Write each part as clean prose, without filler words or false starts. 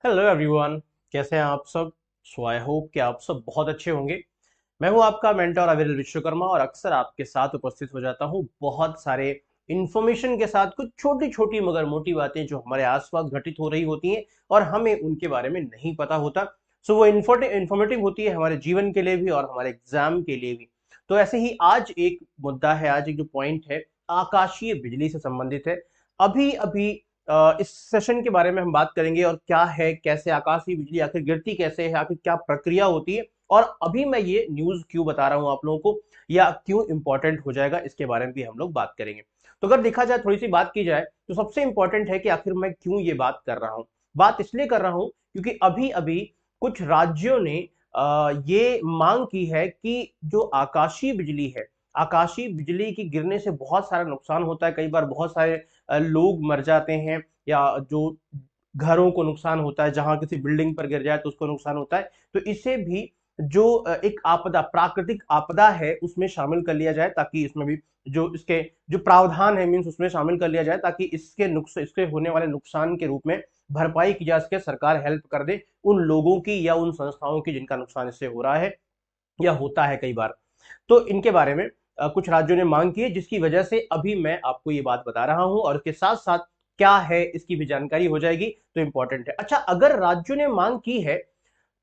Hello everyone. कैसे हैं आप सब? सो आई होप कि आप सब बहुत अच्छे होंगे। मैं हूं आपका मेंटर अविरल विश्वकर्मा और अक्सर आपके साथ उपस्थित हो जाता हूं बहुत सारे इंफॉर्मेशन के साथ, कुछ छोटी छोटी मगर मोटी बातें जो हमारे आसपास घटित हो रही होती हैं और हमें उनके बारे में नहीं पता होता। सो वो इंफॉर्मेटिव होती है हमारे जीवन के लिए भी और हमारे एग्जाम के लिए भी। तो ऐसे ही आज एक मुद्दा है, आज एक जो पॉइंट है आकाशीय बिजली से संबंधित है। अभी अभी इस सेशन के बारे में हम बात करेंगे और क्या है, कैसे आकाशीय बिजली आखिर गिरती कैसे है, आखिर क्या प्रक्रिया होती है और अभी मैं ये न्यूज क्यों बता रहा हूं आप लोगों को या क्यों इंपॉर्टेंट हो जाएगा, इसके बारे में भी हम लोग बात करेंगे। तो अगर देखा जाए, थोड़ी सी बात की जाए तो सबसे इंपॉर्टेंट है कि आखिर मैं क्यों ये बात कर रहा हूं। बात इसलिए कर रहा हूं क्योंकि अभी अभी कुछ राज्यों ने ये मांग की है कि जो आकाशीय बिजली है, आकाशीय बिजली की गिरने से बहुत सारा नुकसान होता है, कई बार बहुत सारे लोग मर जाते हैं या जो घरों को नुकसान होता है, जहां किसी बिल्डिंग पर गिर जाए तो उसको नुकसान होता है। तो इसे भी जो एक आपदा, प्राकृतिक आपदा है, उसमें शामिल कर लिया जाए ताकि इसमें भी जो इसके जो प्रावधान है, मीन्स उसमें शामिल कर लिया जाए ताकि इसके होने वाले नुकसान के रूप में भरपाई की जा सके, सरकार हेल्प कर दे उन लोगों की या उन संस्थाओं की जिनका नुकसान इससे हो रहा है या होता है कई बार। तो इनके बारे में कुछ राज्यों ने मांग की है, जिसकी वजह से अभी मैं आपको ये बात बता रहा हूं और इसके साथ साथ क्या है इसकी भी जानकारी हो जाएगी। तो इंपॉर्टेंट है। अच्छा, अगर राज्यों ने मांग की है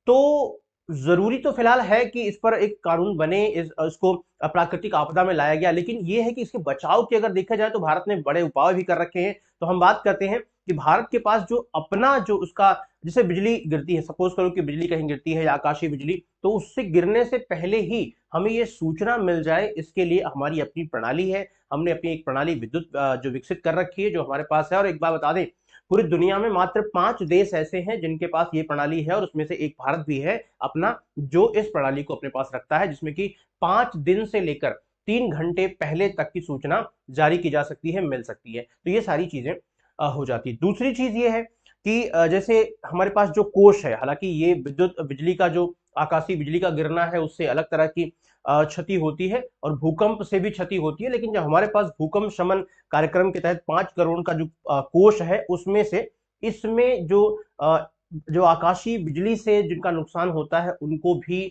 तो जरूरी तो फिलहाल है कि इस पर एक कानून बने, इसको प्राकृतिक आपदा में लाया गया, लेकिन यह है कि इसके बचाव की अगर देखा जाए तो भारत ने बड़े उपाय भी कर रखे हैं। तो हम बात करते हैं कि भारत के पास जो अपना जो उसका, जैसे बिजली गिरती है, सपोज करो कि बिजली कहीं गिरती है या आकाशीय बिजली, तो उससे गिरने से पहले ही हमें यह सूचना मिल जाए, इसके लिए हमारी अपनी प्रणाली है। हमने अपनी एक प्रणाली विद्युत जो विकसित कर रखी है, जो हमारे पास है। और एक बात बता दें, पूरी दुनिया में मात्र 5 देश ऐसे हैं जिनके पास ये प्रणाली है और उसमें से एक भारत भी है अपना, जो इस प्रणाली को अपने पास रखता है, जिसमें कि 5 दिन से लेकर 3 घंटे पहले तक की सूचना जारी की जा सकती है, मिल सकती है। तो ये सारी चीजें हो जाती है। दूसरी चीज ये है कि जैसे हमारे पास जो कोष है, हालांकि ये विद्युत बिजली का जो आकाशीय बिजली का गिरना है उससे अलग तरह की क्षति होती है और भूकंप से भी क्षति होती है, लेकिन जब हमारे पास भूकंप शमन कार्यक्रम के तहत 5 करोड़ का जो कोष है, उसमें से इसमें जो आकाशीय बिजली से जिनका नुकसान होता है उनको भी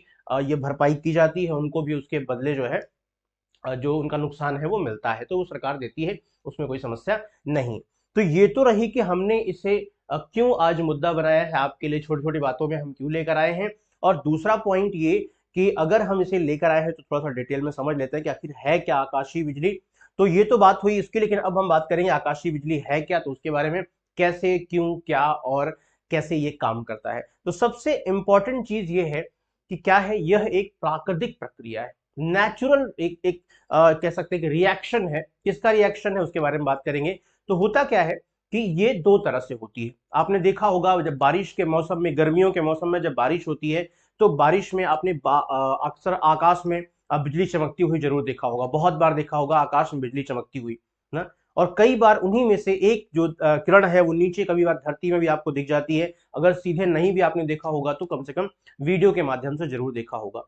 ये भरपाई की जाती है, उनको भी उसके बदले जो है जो उनका नुकसान है वो मिलता है, तो वो सरकार देती है, उसमें कोई समस्या नहीं। तो ये तो रही कि हमने इसे क्यों आज मुद्दा बनाया है आपके लिए, छोटी छोटी बातों में हम क्यों लेकर आए हैं। और दूसरा पॉइंट ये कि अगर हम इसे लेकर आए हैं तो थोड़ा सा डिटेल में समझ लेते हैं कि आखिर है क्या आकाशीय बिजली। तो ये तो बात हुई इसकी, लेकिन अब हम बात करेंगे आकाशीय बिजली है क्या, तो उसके बारे में कैसे, क्यों, क्या और कैसे ये काम करता है। तो सबसे इंपॉर्टेंट चीज ये है कि क्या है, यह एक प्राकृतिक प्रक्रिया है, नेचुरल एक कह सकते हैं कि रिएक्शन है। किसका रिएक्शन है उसके बारे में बात करेंगे। तो होता क्या है कि ये दो तरह से होती है। आपने देखा होगा जब बारिश के मौसम में, गर्मियों के मौसम में जब बारिश होती है, तो बारिश में आपने अक्सर आकाश में बिजली चमकती हुई जरूर देखा होगा, बहुत बार देखा होगा आकाश में बिजली चमकती हुई ना। और कई बार उन्हीं में से एक जो किरण है वो नीचे कभी बार धरती में भी आपको दिख जाती है। अगर सीधे नहीं भी आपने देखा होगा तो कम से कम वीडियो के माध्यम से जरूर देखा होगा।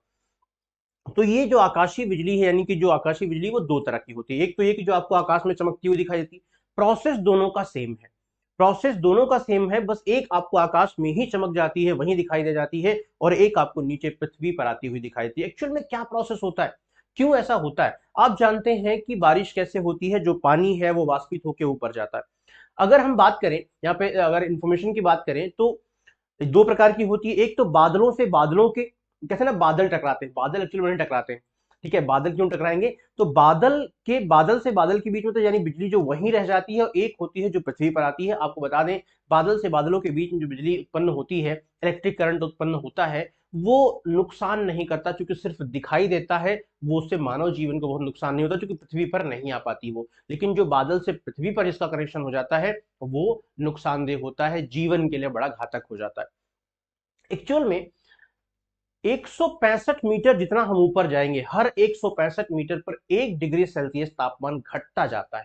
तो ये जो आकाशीय बिजली है, यानी कि जो आकाशीय बिजली वो दो तरह की होती है। एक तो ये कि जो आपको आकाश में चमकती हुई दिखाई देती है, प्रोसेस दोनों का सेम है, प्रोसेस दोनों का सेम है, बस एक आपको आकाश में ही चमक जाती है, वहीं दिखाई दे जाती है, और एक आपको नीचे पृथ्वी पर आती हुई दिखाई देती है। एक्चुअल में क्या प्रोसेस होता है, क्यों ऐसा होता है? आप जानते हैं कि बारिश कैसे होती है, जो पानी है वो वाष्पित होकर ऊपर जाता है। अगर हम बात करें यहाँ पे, अगर इंफॉर्मेशन की बात करें तो दो प्रकार की होती है। एक तो बादलों से बादलों के, कैसे ना बादल टकराते हैं, बादल एक्चुअली में नहीं टकराते हैं। ठीक है, बादल क्यों टकराएंगे? तो बादल से बादल के बीच में तो यानी बिजली जो वहीं रह जाती है, और एक होती है जो पृथ्वी पर आती है। आपको बता दें, बादल से बादलों के बीच में जो बिजली उत्पन्न होती है, इलेक्ट्रिक करंट उत्पन्न होता है, वो नुकसान नहीं करता क्योंकि सिर्फ दिखाई देता है। वो उससे मानव जीवन को बहुत नुकसान नहीं होता क्योंकि पृथ्वी पर नहीं आ पाती वो। लेकिन जो बादल से पृथ्वी पर जिसका कनेक्शन हो जाता है वो नुकसानदेह होता है, जीवन के लिए बड़ा घातक हो जाता है। एक्चुअल में 165 मीटर जितना हम ऊपर जाएंगे, हर 165 मीटर पर 1 डिग्री सेल्सियस तापमान घटता जाता है।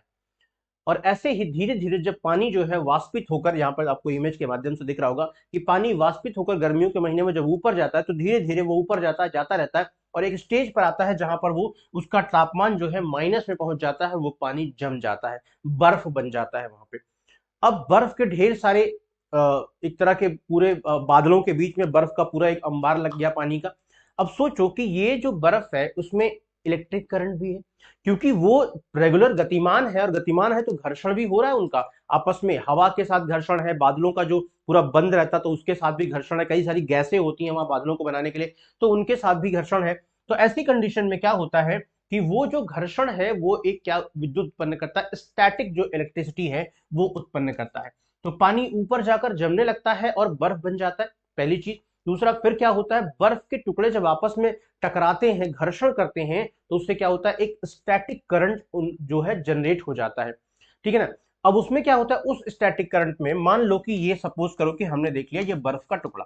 और ऐसे ही धीरे धीरे जब पानी जो है वाष्पित होकर, यहां पर आपको इमेज के माध्यम से दिख रहा होगा कि पानी वाष्पित होकर गर्मियों के महीने में जब ऊपर जाता है, तो धीरे धीरे वो ऊपर जाता है, जाता रहता है, और एक स्टेज पर आता है जहां पर वो उसका तापमान जो है माइनस में पहुंच जाता है, वो पानी जम जाता है, बर्फ बन जाता है वहां पे। अब बर्फ के ढेर सारे एक तरह के पूरे बादलों के बीच में बर्फ का पूरा एक अंबार लग गया पानी का। अब सोचो कि ये जो बर्फ है उसमें इलेक्ट्रिक करंट भी है, क्योंकि वो रेगुलर गतिमान है, और गतिमान है तो घर्षण भी हो रहा है उनका आपस में, हवा के साथ घर्षण है, बादलों का जो पूरा बंद रहता तो उसके साथ भी घर्षण है, कई सारी गैसें होती हैं वहां बादलों को बनाने के लिए, तो उनके साथ भी घर्षण है। तो ऐसी कंडीशन में क्या होता है कि वो जो घर्षण है वो एक क्या विद्युत उत्पन्न करता है, स्टैटिक जो इलेक्ट्रिसिटी है वो उत्पन्न करता है। तो पानी ऊपर जाकर जमने लगता है और बर्फ बन जाता है, पहली चीज। दूसरा, फिर क्या होता है, बर्फ के टुकड़े जब आपस में टकराते हैं, घर्षण करते हैं, तो उससे क्या होता है, एक स्टैटिक करंट जो है जनरेट हो जाता है, ठीक है ना। अब उसमें क्या होता है, उस स्टैटिक करंट में मान लो कि ये सपोज करो कि हमने देख लिया ये बर्फ का टुकड़ा।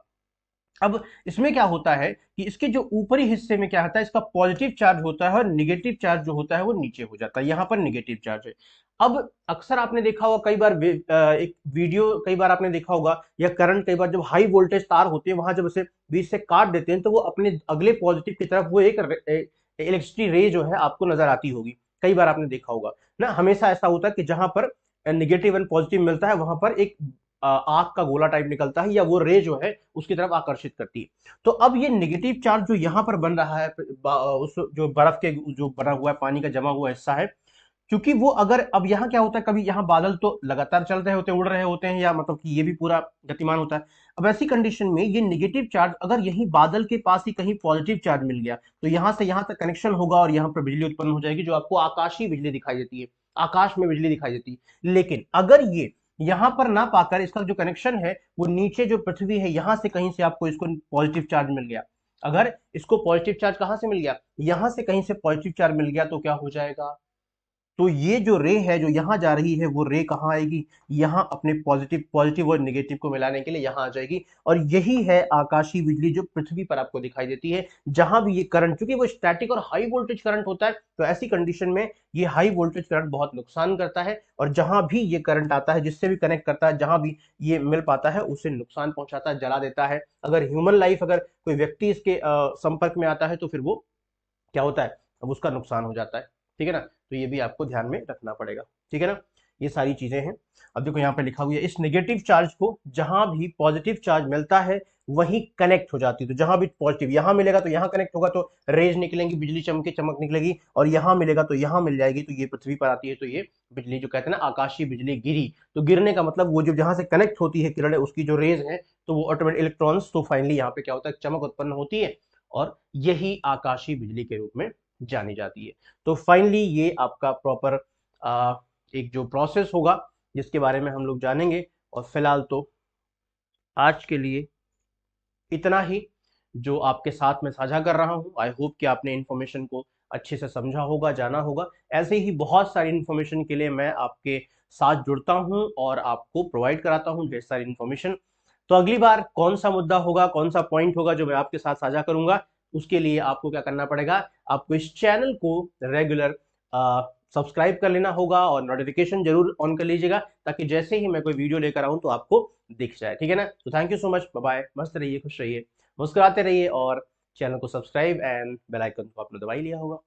अब इसमें क्या होता है कि इसके जो ऊपरी हिस्से में क्या होता है, इसका पॉजिटिव चार्ज होता है और निगेटिव चार्ज जो होता है वो नीचे हो जाता है, यहां पर निगेटिव चार्ज है। अब अक्सर आपने देखा होगा कई बार एक वीडियो कई बार आपने देखा होगा, या करंट कई बार जब हाई वोल्टेज तार होती है वहां जब उसे बीच से काट देते हैं तो वो अपने अगले पॉजिटिव की तरफ वो एक इलेक्ट्रिसिटी रे जो है आपको नजर आती होगी, कई बार आपने देखा होगा ना। हमेशा ऐसा होता है कि जहां पर निगेटिव एंड पॉजिटिव मिलता है वहां पर एक आग का गोला टाइप निकलता है, या वो रे जो है उसकी तरफ आकर्षित करती है। तो अब ये नेगेटिव चार्ज जो यहाँ पर बन रहा है उस जो बर्फ के जो बना हुआ है पानी का जमा हुआ हिस्सा है, क्योंकि वो अगर अब यहाँ क्या होता है, कभी यहाँ बादल तो लगातार चल रहे होते हैं, उड़ रहे होते हैं, या मतलब कि ये भी पूरा गतिमान होता है। अब ऐसी कंडीशन में ये नेगेटिव चार्ज अगर यही बादल के पास ही कहीं पॉजिटिव चार्ज मिल गया तो यहाँ से यहाँ तक कनेक्शन होगा और यहाँ पर बिजली उत्पन्न हो जाएगी, जो आपको आकाशीय बिजली दिखाई देती है, आकाश में बिजली दिखाई देती है। लेकिन अगर ये यहां पर ना पाकर इसका जो कनेक्शन है वो नीचे जो पृथ्वी है यहां से कहीं से आपको इसको पॉजिटिव चार्ज मिल गया, अगर इसको पॉजिटिव चार्ज कहां से मिल गया, यहां से कहीं से पॉजिटिव चार्ज मिल गया, तो क्या हो जाएगा, तो ये जो रे है जो यहां जा रही है वो रे कहां आएगी, यहां अपने पॉजिटिव पॉजिटिव और नेगेटिव को मिलाने के लिए यहां आ जाएगी। और यही है आकाशीय बिजली जो पृथ्वी पर आपको दिखाई देती है, जहां भी ये करंट, क्योंकि वो स्टैटिक और हाई वोल्टेज करंट होता है, तो ऐसी कंडीशन में ये हाई वोल्टेज करंट बहुत नुकसान करता है, और जहां भी ये करंट आता है जिससे भी कनेक्ट करता है, जहां भी ये मिल पाता है उसे नुकसान पहुंचाता है, जला देता है। अगर ह्यूमन लाइफ, अगर कोई व्यक्ति इसके संपर्क में आता है तो फिर वो क्या होता है, अब उसका नुकसान हो जाता है, ठीक है ना। तो ये भी आपको ध्यान में रखना पड़ेगा, ठीक है ना। ये सारी चीजें हैं। अब देखो यहाँ पे लिखा हुआ है, इस नेगेटिव चार्ज को जहां भी पॉजिटिव चार्ज मिलता है वहीं कनेक्ट हो जाती है, तो जहां भी पॉजिटिव यहां मिलेगा तो यहां कनेक्ट होगा तो रेज निकलेंगी, बिजली चमके चमक निकलेगी, और यहां मिलेगा तो यहां मिल जाएगी, तो ये पृथ्वी पर आती है, तो ये बिजली जो कहते हैं ना आकाशीय बिजली गिरी। तो गिरने का मतलब वो जो जहां से कनेक्ट होती है किरण, उसकी जो रेज है तो वो ऑटोमेटिक इलेक्ट्रॉन्स, तो फाइनली यहाँ पे क्या होता है, चमक उत्पन्न होती है, और यही आकाशीय बिजली के रूप में जानी जाती है। तो फाइनली ये आपका प्रॉपर एक जो प्रोसेस होगा जिसके बारे में हम लोग जानेंगे। और फिलहाल तो आज के लिए इतना ही जो आपके साथ में साझा कर रहा हूं। आई होप कि आपने इन्फॉर्मेशन को अच्छे से समझा होगा, जाना होगा। ऐसे ही बहुत सारी इन्फॉर्मेशन के लिए मैं आपके साथ जुड़ता हूं और आपको प्रोवाइड कराता हूं ढेर सारी इन्फॉर्मेशन। तो अगली बार कौन सा मुद्दा होगा, कौन सा पॉइंट होगा जो मैं आपके साथ साझा करूंगा, उसके लिए आपको क्या करना पड़ेगा, आपको इस चैनल को रेगुलर सब्सक्राइब कर लेना होगा और नोटिफिकेशन जरूर ऑन कर लीजिएगा, ताकि जैसे ही मैं कोई वीडियो लेकर आऊं तो आपको दिख जाए, ठीक है ना। तो thank you so much, bye bye, मस्त रहिए, खुश रहिए, मुस्कुराते रहिए, और चैनल को सब्सक्राइब एंड बेल आइकन को आपने दबा ही लिया होगा।